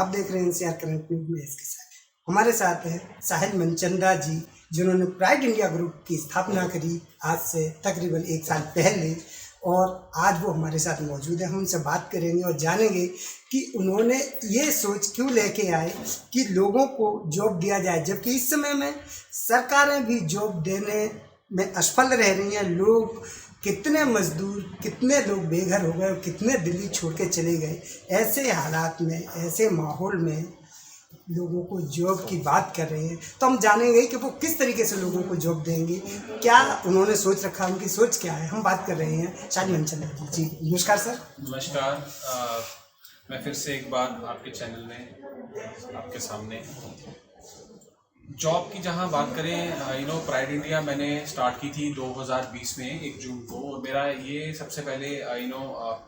आप देख रहे हैं एनसीआर करंट न्यूज़ में इसके साथ हमारे साथ है साहिल मनचंदा जी, जिन्होंने प्राइड इंडिया ग्रुप की स्थापना करी आज से तकरीबन 1 साल पहले, और आज वो हमारे साथ मौजूद है। हम उनसे बात करेंगे और जानेंगे कि उन्होंने ये सोच क्यों लेके आए कि लोगों को जॉब दिया जाए, जबकि इस समय में सरकारें भी जॉब देने में असफल रह रही हैं। लोग कितने मजदूर, कितने लोग बेघर हो गए और कितने दिल्ली छोड़ के चले गए। ऐसे हालात में, ऐसे माहौल में लोगों को जॉब की बात कर रहे हैं, तो हम जानेंगे कि वो किस तरीके से लोगों को जॉब देंगे, क्या उन्होंने सोच रखा, उनकी सोच क्या है। हम बात कर रहे हैं साहिल मनचंदा जी। नमस्कार सर। नमस्कार। मैं फिर से एक बार आपके चैनल में आपके सामने जॉब की जहां बात करें, प्राइड इंडिया मैंने स्टार्ट की थी 2020 में 1 जून को, और मेरा ये सबसे पहले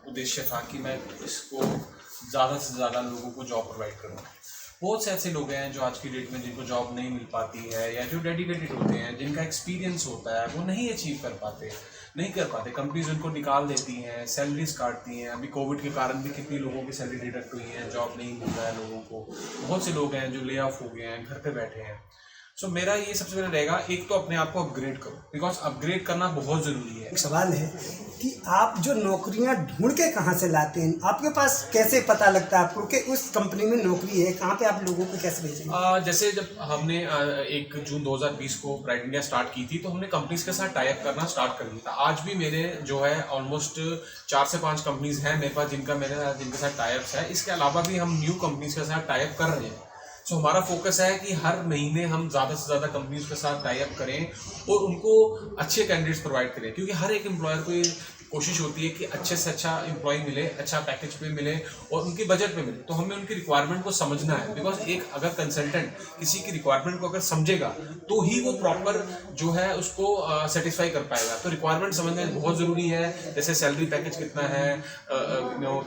उद्देश्य था कि मैं इसको ज़्यादा से ज़्यादा लोगों को जॉब प्रोवाइड करूँ। बहुत से ऐसे लोग हैं जो आज की डेट में जिनको जॉब नहीं मिल पाती है, या जो डेडिकेटेड होते हैं, जिनका एक्सपीरियंस होता है, वो नहीं अचीव कर पाते, कंपनीज उनको निकाल देती हैं, सैलरीज काटती हैं। अभी कोविड के कारण भी कितनी लोगों की सैलरी डिडक्ट हुई है, जॉब नहीं मिल रहा है लोगों को। बहुत से लोग हैं जो ले ऑफ हो गए हैं, घर पे बैठे हैं। सो मेरा ये सबसे पहले रहेगा, एक तो अपने आप को अपग्रेड करो, बिकॉज अपग्रेड करना बहुत ज़रूरी है। एक सवाल है कि आप जो नौकरियां ढूंढ के कहाँ से लाते हैं, आपके पास कैसे पता लगता है आपको कि उस कंपनी में नौकरी है, कहाँ पे आप लोगों को कैसे भेजेंगे? जैसे जब हमने 1 जून 2020 को प्राइड इंडिया स्टार्ट की थी, तो हमने कंपनीज के साथ टाई अप करना स्टार्ट कर दिया था। आज भी मेरे जो है ऑलमोस्ट 4 से 5 कंपनीज हैं मेरे पास जिनके साथ टाई अप्स है। इसके अलावा भी हम न्यू कंपनीज के साथ टाई अप कर रहे हैं। सो हमारा फोकस है कि हर महीने हम ज़्यादा से ज़्यादा कंपनीज के साथ टाई अप करें और उनको अच्छे कैंडिडेट्स प्रोवाइड करें, क्योंकि हर एक एम्प्लॉयर को ये कोशिश होती है कि अच्छे से अच्छा एम्प्लॉय मिले, अच्छा पैकेज पे मिले और उनकी बजट पे मिले। तो हमें उनकी रिक्वायरमेंट को समझना है, बिकॉज एक अगर कंसल्टेंट किसी की रिक्वायरमेंट को अगर समझेगा तो ही वो प्रॉपर जो है उसको सेटिस्फाई कर पाएगा। तो रिक्वायरमेंट समझना बहुत ज़रूरी है। जैसे सैलरी पैकेज कितना है,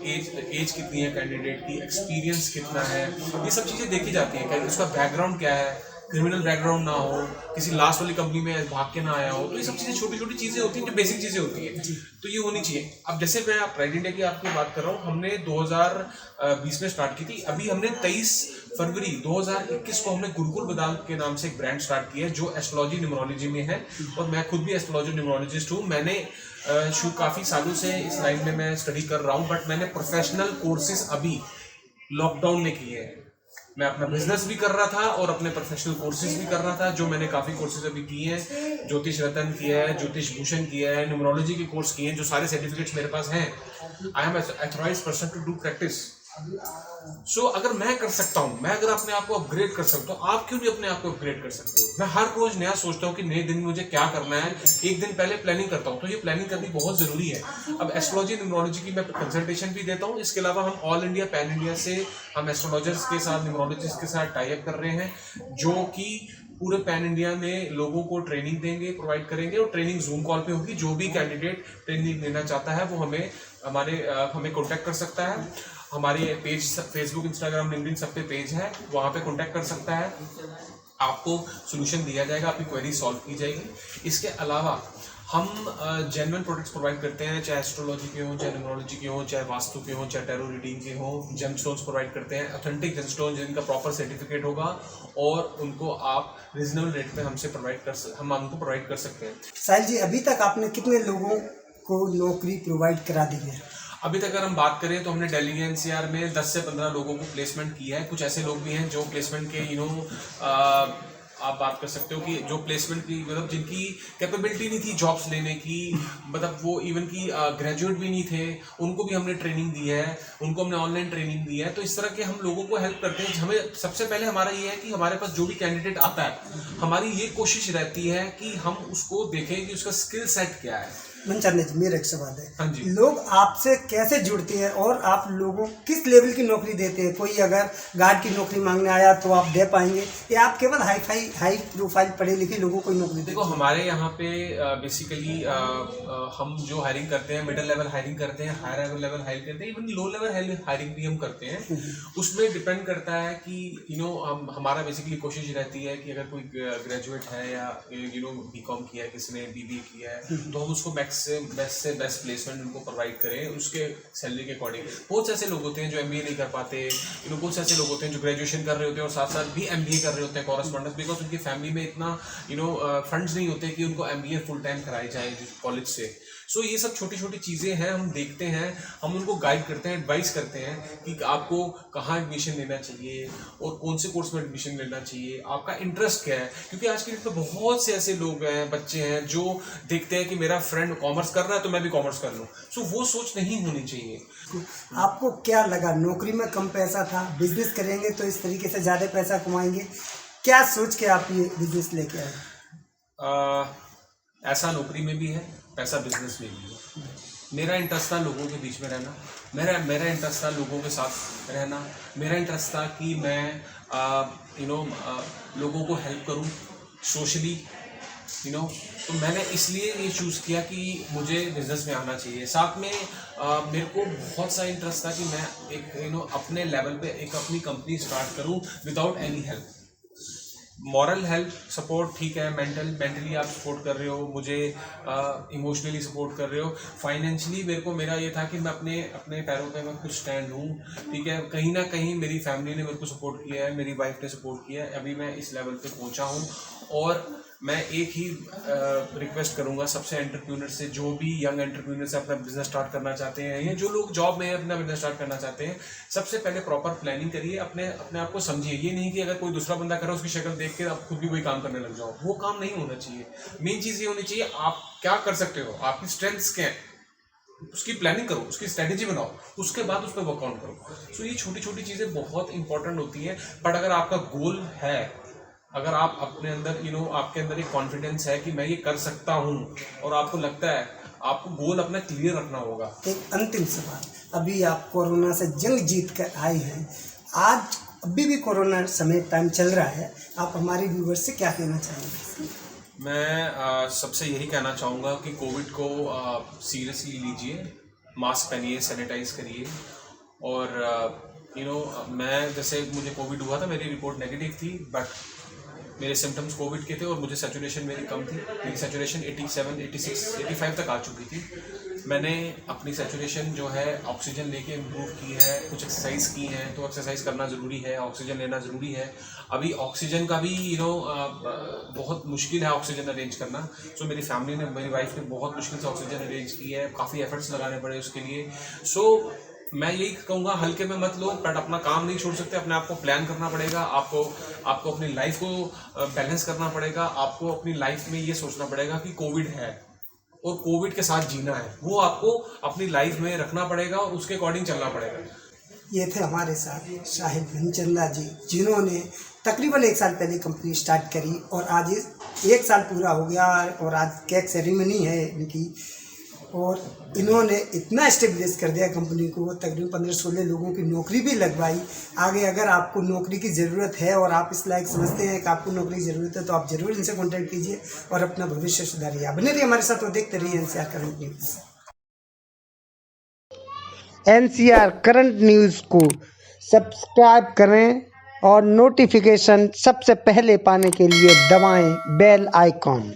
एज कितनी है कैंडिडेट की, एक्सपीरियंस कितना है, ये सब चीज़ें देखी जाती हैं। उसका बैकग्राउंड क्या है, क्रिमिनल बैकग्राउंड ना हो, किसी लास्ट वाली कंपनी में भाग के ना आया हो। तो ये सब चीज़ें छोटी छोटी चीज़ें होती हैं जो बेसिक चीज़ें होती हैं, तो ये होनी चाहिए। अब जैसे मैं प्राइड इंडिया की आपकी बात कर रहा हूँ, हमने 2020 में स्टार्ट की थी। अभी हमने 23 फरवरी 2021 को हमने गुरुकुल बदाल के नाम से एक ब्रांड स्टार्ट किया है, जो एस्ट्रोलॉजी न्यूमरोलॉजी में है, और मैं खुद भी एस्ट्रोलॉजी न्यूमरोलॉजिस्ट हूँ। मैंने काफ़ी सालों से इस लाइन में मैं स्टडी कर रहा हूँ, बट मैंने प्रोफेशनल कोर्सेज अभी लॉकडाउन में किए हैं। मैं अपना बिजनेस भी कर रहा था और अपने प्रोफेशनल कोर्सेज भी कर रहा था, जो मैंने काफ़ी कोर्सेज अभी किए हैं। ज्योतिष रतन किया है, ज्योतिष भूषण किया है, न्यूमरोलॉजी के कोर्स किए हैं, जो सारे सर्टिफिकेट्स मेरे पास हैं। I am authorised person to do practice. So अगर मैं कर सकता हूँ, मैं अगर अपने आप को अपग्रेड कर सकता हूँ, आप क्यों नहीं अपने आप को अपग्रेड कर सकते हो? मैं हर रोज नया सोचता हूँ कि नए दिन मुझे क्या करना है। एक दिन पहले प्लानिंग करता हूँ, तो ये प्लानिंग करनी बहुत जरूरी है। अब एस्ट्रोलॉजी न्यूमरोलॉजी की मैं कंसल्टेशन भी देता हूँ। इसके अलावा हम ऑल इंडिया पैन इंडिया से हम एस्ट्रोलॉजर्स के साथ, न्यूमरोलॉजिस्ट के साथ टाई अप कर रहे हैं, जो कि पूरे पैन इंडिया में लोगों को ट्रेनिंग देंगे, प्रोवाइड करेंगे। और ट्रेनिंग जूम कॉल पे होगी। जो भी कैंडिडेट ट्रेनिंग लेना चाहता है वो हमें कॉन्टैक्ट कर सकता है। हमारे पेज फेसबुक, इंस्टाग्राम, लिंक्डइन सब पे पेज है, वहाँ पे कॉन्टैक्ट कर सकता है। आपको सोल्यूशन दिया जाएगा, आपकी क्वेरी सॉल्व की जाएगी। इसके अलावा हम जेन्युइन प्रोडक्ट्स प्रोवाइड करते हैं, चाहे एस्ट्रोलॉजी के हों, चाहे न्यूमरोलॉजी के हों, चाहे वास्तु के हों, चाहे टैरो रीडिंग के हों। जेमस्टोन्स प्रोवाइड करते हैं, ऑथेंटिक जेमस्टोन जिनका प्रॉपर सर्टिफिकेट होगा, और उनको आप रीजनेबल रेट पे हमसे हम उनको प्रोवाइड कर सकते हैं। साहिल जी, अभी तक आपने कितने लोगों को नौकरी प्रोवाइड करा दी है? अभी तक अगर हम बात करें तो हमने दिल्ली एनसीआर में 10 से 15 लोगों को प्लेसमेंट किया है। कुछ ऐसे लोग भी हैं जो प्लेसमेंट के आप बात कर सकते हो कि जो प्लेसमेंट की मतलब जिनकी कैपेबिलिटी नहीं थी जॉब्स लेने की, मतलब वो इवन की ग्रेजुएट भी नहीं थे, उनको भी हमने ट्रेनिंग दी है, उनको हमने ऑनलाइन ट्रेनिंग दी है। तो इस तरह के हम लोगों को हेल्प करते हैं। हमें सबसे पहले हमारा ये है कि हमारे पास जो भी कैंडिडेट आता है, हमारी ये कोशिश रहती है कि हम उसको देखें कि उसका स्किल सेट क्या है। मनचंदा जी, मेरा एक सवाल है। हाँ जी। लोग आपसे कैसे जुड़ते हैं और आप लोगों किस लेवल की नौकरी देते हैं? कोई अगर गार्ड की नौकरी मांगने आया तो आप दे पाएंगे, या आप केवल हाई प्रोफाइल पढ़े लिखे लोगों को नौकरी देते हैं? देखो, हमारे यहाँ पे बेसिकली हम जो हायरिंग करते हैं, मिडिल लेवल हायरिंग करते हैं, हायर लेवल हायरिंग करते हैं, इवन लो लेवल हायरिंग भी हम करते हैं। उसमें डिपेंड करता है कि हमारा बेसिकली कोशिश रहती है कि अगर कोई ग्रेजुएट है या बीकॉम किया है, किसी ने बीबीए किया है, तो हम उसको से बेस्ट प्लेसमेंट उनको प्रोवाइड करें उसके सैलरी के अकॉर्डिंग। बहुत से ऐसे लोग होते हैं जो MBA नहीं कर पाते, बहुत से ऐसे लोग होते हैं जो ग्रेजुएशन कर रहे होते हैं और साथ साथ भी MBA कर रहे होते हैं कॉरेस्पॉन्डेंस, बिकॉज उनकी फैमिली में इतना फंड्स नहीं होते कि उनको MBA फुल टाइम कराई जाए कॉलेज से। सो ये सब छोटी छोटी चीज़ें हैं, हम देखते हैं, हम उनको गाइड करते हैं, एडवाइस करते हैं कि आपको कहाँ एडमिशन लेना चाहिए और कौन से कोर्स में एडमिशन लेना चाहिए, आपका इंटरेस्ट क्या है। क्योंकि आज के डेट में बहुत से ऐसे लोग हैं, बच्चे हैं जो देखते हैं कि मेरा फ्रेंड कॉमर्स कर रहा है तो मैं भी कॉमर्स कर लूँ। सो वो सोच नहीं होनी चाहिए। आपको क्या लगा, नौकरी में कम पैसा था, बिजनेस करेंगे तो इस तरीके से ज़्यादा पैसा कमाएंगे, क्या सोच के आप ये बिजनेस लेके आए? ऐसा नौकरी में भी है, पैसा बिजनेस में भी है। मेरा इंटरेस्ट था लोगों के बीच में रहना, मेरा इंटरेस्ट था लोगों के साथ रहना, मेरा इंटरेस्ट था कि मैं लोगों को हेल्प करूं सोशली, तो मैंने इसलिए ये चूज़ किया कि मुझे बिजनेस में आना चाहिए। साथ में मेरे को बहुत सा इंटरेस्ट था कि मैं एक अपने लेवल पे एक अपनी कंपनी स्टार्ट करूं without any help. Moral help support ठीक है, मेंटली आप सपोर्ट कर रहे हो मुझे, इमोशनली सपोर्ट कर रहे हो, फाइनेंशियली मेरा ये था कि मैं अपने पैरों पे मैं खुद स्टैंड हूँ, ठीक है। कहीं ना कहीं मेरी फैमिली ने मेरे को सपोर्ट किया है, मेरी वाइफ ने सपोर्ट किया है, अभी मैं इस लेवल पे पहुँचा हूँ। और मैं एक ही रिक्वेस्ट करूंगा सबसे एंटरप्रेन्योर से, जो भी यंग एंटरप्रेन्योर से अपना बिजनेस स्टार्ट करना चाहते हैं या जो लोग जॉब में अपना बिजनेस स्टार्ट करना चाहते हैं, सबसे पहले प्रॉपर प्लानिंग करिए, अपने आप को समझिए। ये नहीं कि अगर कोई दूसरा बंदा कर रहा है उसकी शक्ल देख के आप खुद भी कोई काम करने लग जाओ, वो काम नहीं होना चाहिए। मेन चीज़ ये होनी चाहिए आप क्या कर सकते हो, आपकी स्ट्रेंथ्स क्या है, उसकी प्लानिंग करो, उसकी स्ट्रेटेजी बनाओ, उसके बाद उस पर वर्कआउट करो। सो ये छोटी छोटी चीज़ें बहुत इंपॉर्टेंट होती हैं। बट अगर आपका गोल है, अगर आप अपने अंदर आपके अंदर एक कॉन्फिडेंस है कि मैं ये कर सकता हूँ और आपको लगता है, आपको गोल अपना क्लियर रखना होगा। एक अंतिम सवाल, अभी आप कोरोना से जंग जीत कर आए हैं, आज अभी भी कोरोना समय टाइम चल रहा है, आप हमारे व्यूवर्स से क्या कहना चाहेंगे? मैं सबसे यही कहना चाहूँगा कि कोविड को सीरियसली लीजिए, मास्क पहनिए, सैनिटाइज करिए। और मैं जैसे मुझे कोविड हुआ था, मेरी रिपोर्ट नेगेटिव थी, बट मेरे सिम्टम्स कोविड के थे और मुझे सैचुरेशन मेरी कम थी। मेरी सैचुरेशन 87, 86, 85 तक आ चुकी थी। मैंने अपनी सैचुरेशन जो है ऑक्सीजन लेके इम्प्रूव की है, कुछ एक्सरसाइज की हैं, तो एक्सरसाइज करना ज़रूरी है, ऑक्सीजन लेना ज़रूरी है। अभी ऑक्सीजन का भी बहुत मुश्किल है ऑक्सीजन अरेंज करना। सो मेरी फैमिली ने, मेरी वाइफ ने बहुत मुश्किल से ऑक्सीजन अरेंज की है, काफ़ी एफर्ट्स लगाने पड़े उसके लिए। सो मैं यही कहूँगा, हल्के में मत लो, बट अपना काम नहीं छोड़ सकते, अपने आप को प्लान करना पड़ेगा, आपको अपनी लाइफ को बैलेंस करना पड़ेगा, आपको अपनी लाइफ में ये सोचना पड़ेगा कि कोविड है और कोविड के साथ जीना है, वो आपको अपनी लाइफ में रखना पड़ेगा और उसके अकॉर्डिंग चलना पड़ेगा। ये थे हमारे साथ साहिल मनचंदा जी, जिन्होंने तकरीबन 1 साल पहले कंपनी स्टार्ट करी और आज 1 साल पूरा हो गया और आज केक सेरेमनी है इनकी, और इन्होंने इतना स्टेब्लिश कर दिया कंपनी को, तकरीबन 15-16 लोगों की नौकरी भी लगवाई। आगे अगर आपको नौकरी की ज़रूरत है और आप इस लायक समझते हैं कि आपको नौकरी की ज़रूरत है, तो आप ज़रूर इनसे कॉन्टैक्ट कीजिए और अपना भविष्य सुधारिए। बने रहिए हमारे साथ और देखते रहिए NCR current news. NCR current news को सब्सक्राइब करें और नोटिफिकेशन सबसे पहले पाने के लिए दबाएं बेल आइकॉन।